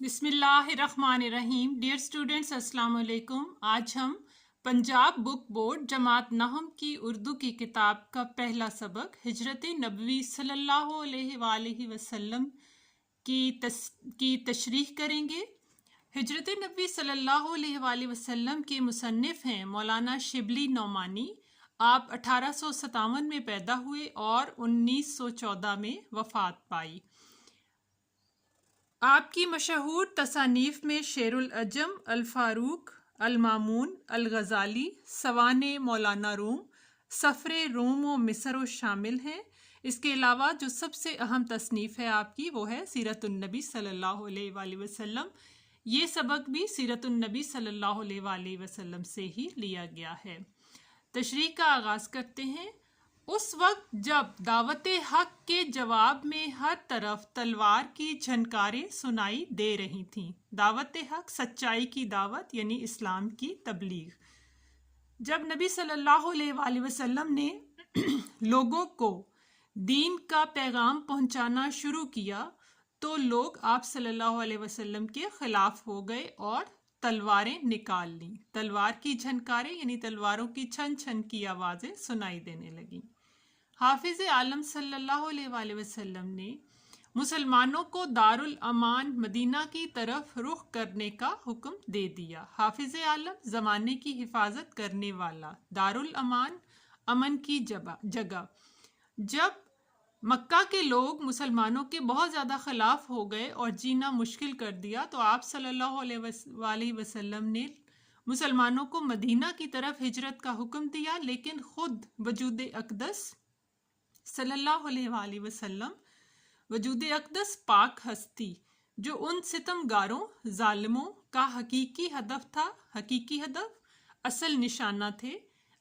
بسم اللہ الرحمن الرحیم. ڈیئر اسٹوڈینٹس، السلام علیکم. آج ہم پنجاب بک بورڈ جماعت نہم کی اردو کی کتاب کا پہلا سبق ہجرت نبوی صلی اللہ علیہ وآلہ وسلم کی تشریح کریں گے. ہجرت نبوی صلی اللہ علیہ وآلہ وسلم کے مصنف ہیں مولانا شبلی نعمانی. آپ 1857 میں پیدا ہوئے اور 1914 میں وفات پائی. آپ کی مشہور تصانیف میں شیر العجم، الفاروق، المامون، الغزالی، سوانح مولانا روم، سفر روم و مصر و شامل ہیں. اس کے علاوہ جو سب سے اہم تصنیف ہے آپ کی وہ ہے سیرت النبی صلی اللہ علیہ وآلہ وسلم. یہ سبق بھی سیرت النبی صلی اللہ علیہ وآلہ وسلم سے ہی لیا گیا ہے. تشریح کا آغاز کرتے ہیں. اس وقت جب دعوت حق کے جواب میں ہر طرف تلوار کی جھنکاریں سنائی دے رہی تھیں. دعوت حق سچائی کی دعوت یعنی اسلام کی تبلیغ. جب نبی صلی اللہ علیہ وآلہ وسلم نے لوگوں کو دین کا پیغام پہنچانا شروع کیا تو لوگ آپ صلی اللہ علیہ وسلم کے خلاف ہو گئے اور تلواریں نکال لیں. تلوار کی جھنکاریں یعنی تلواروں کی چھن چھن کی آوازیں سنائی دینے لگیں. حافظ عالم صلی اللہ علیہ وآلہ وسلم نے مسلمانوں کو دارالامان مدینہ کی طرف رخ کرنے کا حکم دے دیا. حافظ عالم زمانے کی حفاظت کرنے والا، دارالامان امن کی جگہ. جب مکہ کے لوگ مسلمانوں کے بہت زیادہ خلاف ہو گئے اور جینا مشکل کر دیا تو آپ صلی اللہ علیہ وسلم نے مسلمانوں کو مدینہ کی طرف ہجرت کا حکم دیا، لیکن خود وجود اقدس صلی اللہ علیہ وآلہ وسلم، وجود اقدس پاک ہستی جو ان ستم گاروں ظالموں کا حقیقی ہدف اصل نشانہ تھے،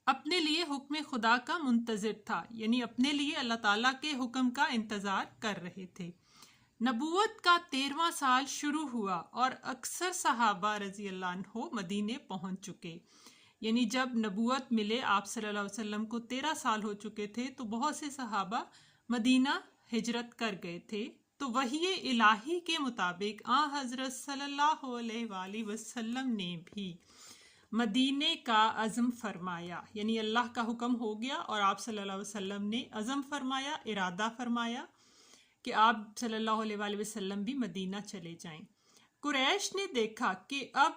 اپنے لیے حکم خدا کا منتظر تھا، یعنی اپنے لیے اللہ تعالیٰ کے حکم کا انتظار کر رہے تھے. نبوت کا 13واں سال شروع ہوا اور اکثر صحابہ رضی اللہ عنہ مدینے پہنچ چکے. یعنی جب نبوت ملے آپ صلی اللہ علیہ وسلم کو 13 سال ہو چکے تھے تو بہت سے صحابہ مدینہ ہجرت کر گئے تھے. تو وحی الہی کے مطابق حضرت صلی اللہ علیہ وآلہ وسلم نے بھی مدینے کا عزم فرمایا. یعنی اللہ کا حکم ہو گیا اور آپ صلی اللہ علیہ وسلم نے عزم فرمایا، ارادہ فرمایا کہ آپ صلی اللہ علیہ وآلہ وسلم بھی مدینہ چلے جائیں. قریش نے دیکھا کہ اب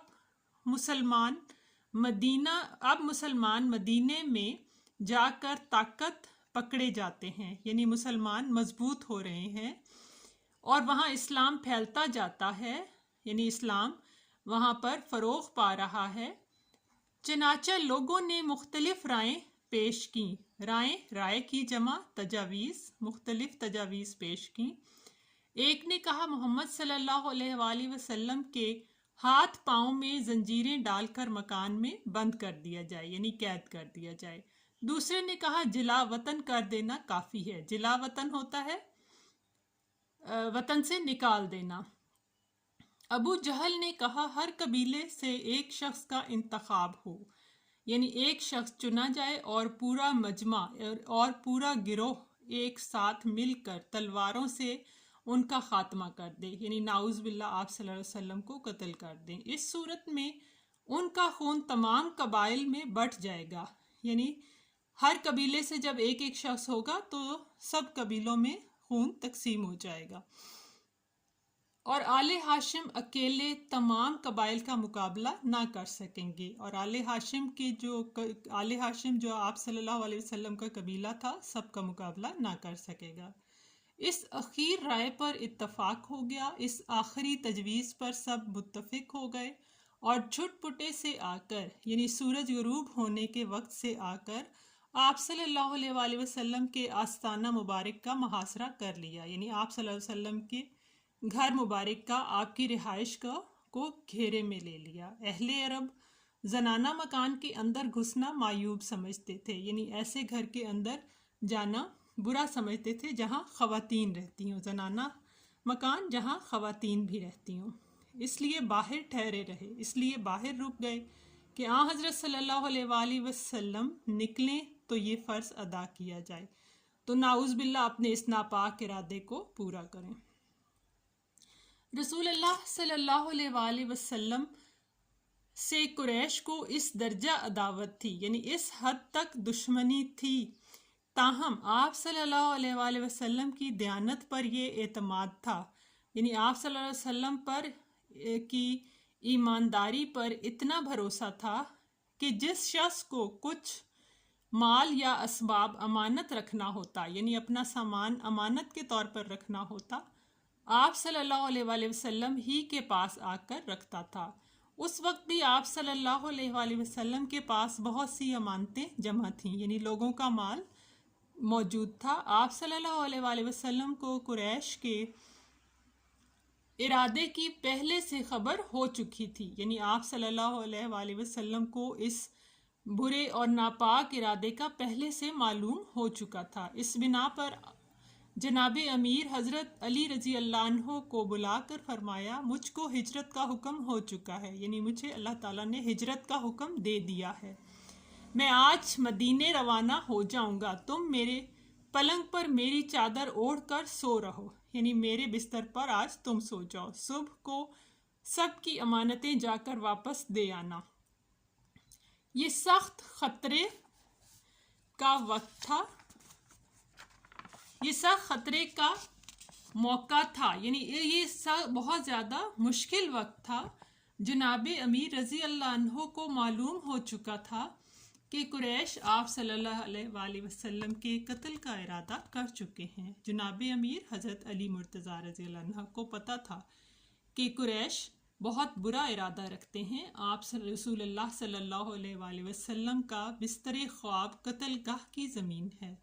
مسلمان مدینے میں جا کر طاقت پکڑے جاتے ہیں، یعنی مسلمان مضبوط ہو رہے ہیں اور وہاں اسلام پھیلتا جاتا ہے، یعنی اسلام وہاں پر فروغ پا رہا ہے. چنانچہ لوگوں نے مختلف رائیں پیش کیں. رائے کی جمع تجاویز، مختلف تجاویز پیش کیں. ایک نے کہا محمد صلی اللہ علیہ وآلہ وسلم کے ہاتھ پاؤں میں زنجیریں ڈال کر مکان میں بند کر دیا جائے، یعنی قید کر دیا جائے. دوسرے نے کہا جلا وطن کر دینا کافی ہے. جلا وطن ہوتا ہے وطن سے نکال دینا. ابو جہل نے کہا ہر قبیلے سے ایک شخص کا انتخاب ہو، یعنی ایک شخص چنا جائے اور پورا مجمع اور پورا گروہ ایک ساتھ مل کر تلواروں سے ان کا خاتمہ کر دے، یعنی نعوذ باللہ آپ صلی اللہ علیہ وسلم کو قتل کر دیں. اس صورت میں ان کا خون تمام قبائل میں بٹ جائے گا. یعنی ہر قبیلے سے جب ایک ایک شخص ہوگا تو سب قبیلوں میں خون تقسیم ہو جائے گا اور آل ہاشم اکیلے تمام قبائل کا مقابلہ نہ کر سکیں گے. اور آل ہاشم جو آپ صلی اللہ علیہ وسلم کا قبیلہ تھا سب کا مقابلہ نہ کر سکے گا. اس اخیر رائے پر اتفاق ہو گیا. اس آخری تجویز پر سب متفق ہو گئے اور جھٹ پٹے سے آ کر، یعنی سورج غروب ہونے کے وقت سے آ کر آپ صلی اللہ علیہ وآلہ وسلم کے آستانہ مبارک کا محاصرہ کر لیا. یعنی آپ صلی اللہ علیہ وسلم کے گھر مبارک کا، آپ کی رہائش کو گھیرے میں لے لیا. اہل عرب زنانہ مکان کے اندر گھسنا معیوب سمجھتے تھے، یعنی ایسے گھر کے اندر جانا برا سمجھتے تھے جہاں خواتین رہتی ہوں، زنانہ مکان جہاں خواتین بھی رہتی ہوں. اس لیے باہر ٹھہرے رہے، اس لیے باہر رک گئے کہ حضرت صلی اللہ علیہ وآلہ وسلم نکلیں تو یہ فرض ادا کیا جائے. تو نعوذ باللہ اپنے اس ناپاک ارادے کو پورا کریں. رسول اللہ صلی اللہ علیہ وآلہ وسلم سے قریش کو اس درجہ عداوت تھی، یعنی اس حد تک دشمنی تھی، تاہم آپ صلی اللہ علیہ وآلہ وسلم کی دیانت پر یہ اعتماد تھا، یعنی آپ صلی اللہ علیہ وسلم پر کی ایمانداری پر اتنا بھروسہ تھا کہ جس شخص کو کچھ مال یا اسباب امانت رکھنا ہوتا، یعنی اپنا سامان امانت کے طور پر رکھنا ہوتا، آپ صلی اللہ علیہ وآلہ وسلم ہی کے پاس آ کر رکھتا تھا۔ اس وقت بھی آپ صلی اللہ علیہ وآلہ وسلم کے پاس بہت سی امانتیں جمع تھیں، یعنی لوگوں کا مال موجود تھا۔ آپ صلی اللہ علیہ وآلہ وسلم کو قریش کے ارادے کی پہلے سے خبر ہو چکی تھی، یعنی آپ صلی اللہ علیہ وآلہ وسلم کو اس برے اور ناپاک ارادے کا پہلے سے معلوم ہو چکا تھا۔ اس بنا پر جناب امیر حضرت علی رضی اللہ عنہ کو بلا کر فرمایا، مجھ کو ہجرت کا حکم ہو چکا ہے، یعنی مجھے اللہ تعالیٰ نے ہجرت کا حکم دے دیا ہے، میں آج مدینے روانہ ہو جاؤں گا، تم میرے پلنگ پر میری چادر اوڑھ کر سو رہو، یعنی میرے بستر پر آج تم سو جاؤ، صبح کو سب کی امانتیں جا کر واپس دے آنا۔ یہ سخت خطرے کا وقت تھا، یہ سخت خطرے کا موقع تھا، یعنی یہ بہت زیادہ مشکل وقت تھا۔ جناب امیر رضی اللہ عنہ کو معلوم ہو چکا تھا کہ قریش آپ صلی اللہ علیہ وآلہ وسلم کے قتل کا ارادہ کر چکے ہیں۔ جناب امیر حضرت علی مرتضیٰ رضی اللہ عنہ کو پتہ تھا کہ قریش بہت برا ارادہ رکھتے ہیں، آپ رسول اللہ صلی اللہ علیہ وآلہ وسلم کا بستر خواب قتل گاہ کی زمین ہے،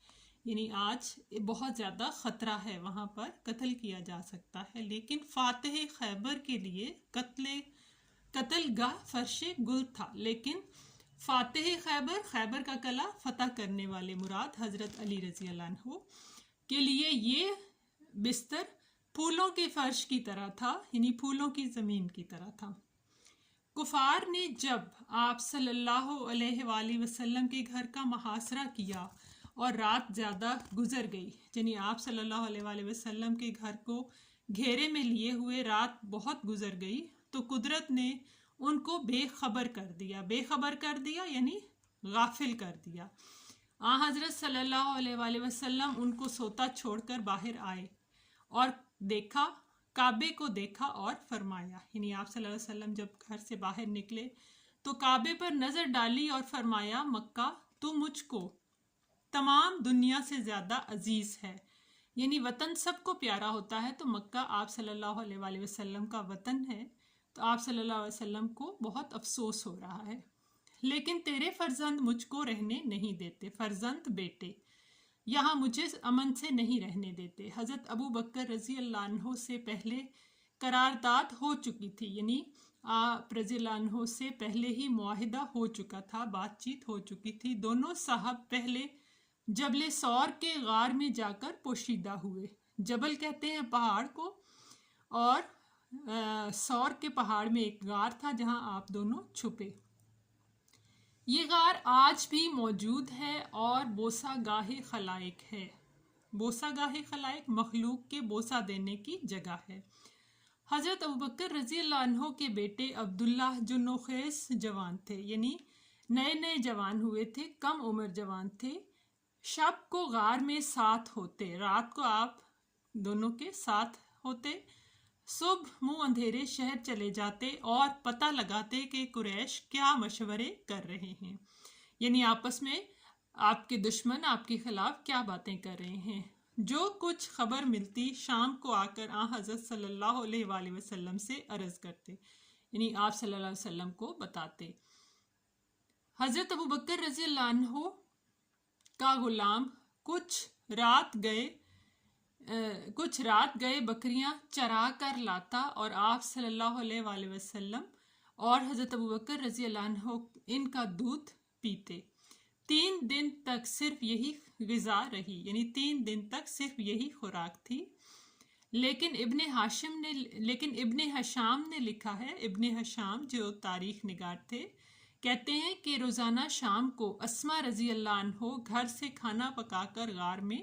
یعنی آج بہت زیادہ خطرہ ہے، وہاں پر قتل کیا جا سکتا ہے، لیکن فاتح خیبر کے لیے قتل گاہ فرش گل تھا، لیکن فاتح خیبر کا قلعہ فتح کرنے والے مراد حضرت علی رضی اللہ عنہ کے لیے یہ بستر پھولوں کے فرش کی طرح تھا، یعنی پھولوں کی زمین کی طرح تھا۔ کفار نے جب آپ صلی اللہ علیہ وآلہ وسلم کے گھر کا محاصرہ کیا اور رات زیادہ گزر گئی، یعنی آپ صلی اللہ علیہ وآلہ وسلم کے گھر کو گھیرے میں لیے ہوئے رات بہت گزر گئی، تو قدرت نے ان کو بے خبر کر دیا یعنی غافل کر دیا۔ حضرت صلی اللہ علیہ وآلہ وسلم ان کو سوتا چھوڑ کر باہر آئے اور کعبے کو دیکھا اور فرمایا، یعنی آپ صلی اللہ علیہ وسلم جب گھر سے باہر نکلے تو کعبے پر نظر ڈالی اور فرمایا، مکہ تو مجھ کو تمام دنیا سے زیادہ عزیز ہے، یعنی وطن سب کو پیارا ہوتا ہے، تو مکہ آپ صلی اللہ علیہ وآلہ وسلم کا وطن ہے، تو آپ صلی اللہ علیہ وسلم کو بہت افسوس ہو رہا ہے، لیکن تیرے فرزند مجھ کو رہنے نہیں دیتے، فرزند بیٹے یہاں مجھے امن سے نہیں رہنے دیتے۔ حضرت ابو بکر رضی اللہ عنہ سے پہلے قرارداد ہو چکی تھی، یعنی آپ رضی اللہ عنہ سے پہلے ہی معاہدہ ہو چکا تھا، بات چیت ہو چکی تھی، دونوں صاحب پہلے جبل سور کے غار میں جا کر پوشیدہ ہوئے، جبل کہتے ہیں پہاڑ کو، اور سور کے پہاڑ میں ایک غار تھا جہاں آپ دونوں چھپے۔ یہ غار آج بھی موجود ہے اور بوسہ گاہ خلائق ہے، بوسہ گاہ خلائق مخلوق کے بوسہ دینے کی جگہ ہے۔ حضرت ابوبکر رضی اللہ عنہ کے بیٹے عبداللہ جو نوخیز جوان تھے، یعنی نئے جوان ہوئے تھے، کم عمر جوان تھے، شب کو غار میں ساتھ ہوتے، رات کو آپ دونوں کے ساتھ ہوتے، صبح منہ اندھیرے شہر چلے جاتے اور پتہ لگاتے کہ قریش کیا مشورے کر رہے ہیں، یعنی آپس میں آپ کے دشمن آپ کے خلاف کیا باتیں کر رہے ہیں۔ جو کچھ خبر ملتی شام کو آ کر حضرت صلی اللہ علیہ وآلہ وسلم سے عرض کرتے، یعنی آپ صلی اللہ علیہ وسلم کو بتاتے۔ حضرت ابوبکر رضی اللہ عنہ کا غلام کچھ رات گئے بکریاں چرا کر لاتا اور آپ صلی اللہ علیہ وآلہ وسلم اور حضرت ابوبکر رضی اللہ عنہ ان کا دودھ پیتے۔ 3 دن تک صرف یہی غذا رہی، یعنی 3 دن تک صرف یہی خوراک تھی، لیکن ابن حشام نے لکھا ہے، ابن حشام جو تاریخ نگار تھے، کہتے ہیں کہ روزانہ شام کو اسما رضی اللہ عنہ گھر سے کھانا پکا کر غار میں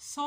100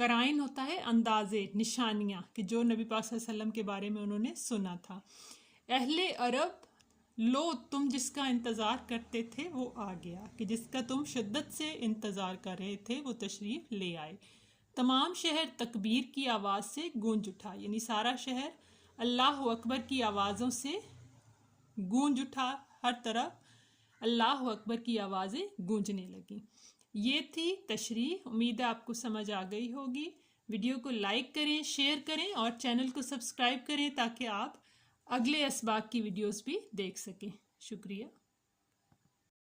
قرائن ہوتا ہے اندازے، نشانیاں کہ جو نبی پاک صلی اللہ علیہ وسلم کے بارے میں انہوں نے سنا تھا۔ اہل عرب، لو تم جس کا انتظار کرتے تھے وہ آ گیا، کہ جس کا تم شدت سے انتظار کر رہے تھے وہ تشریف لے آئے۔ تمام شہر تکبیر کی آواز سے گونج اٹھا، یعنی سارا شہر اللہ اکبر کی آوازوں سے گونج اٹھا، ہر طرف اللہ اکبر کی آوازیں گونجنے لگیں۔ یہ تھی تشریح، امید ہے آپ کو سمجھ آ گئی ہوگی۔ ویڈیو کو لائک کریں، شیئر کریں اور چینل کو سبسکرائب کریں تاکہ آپ اگلے اسباق کی ویڈیوز بھی دیکھ سکیں۔ شکریہ۔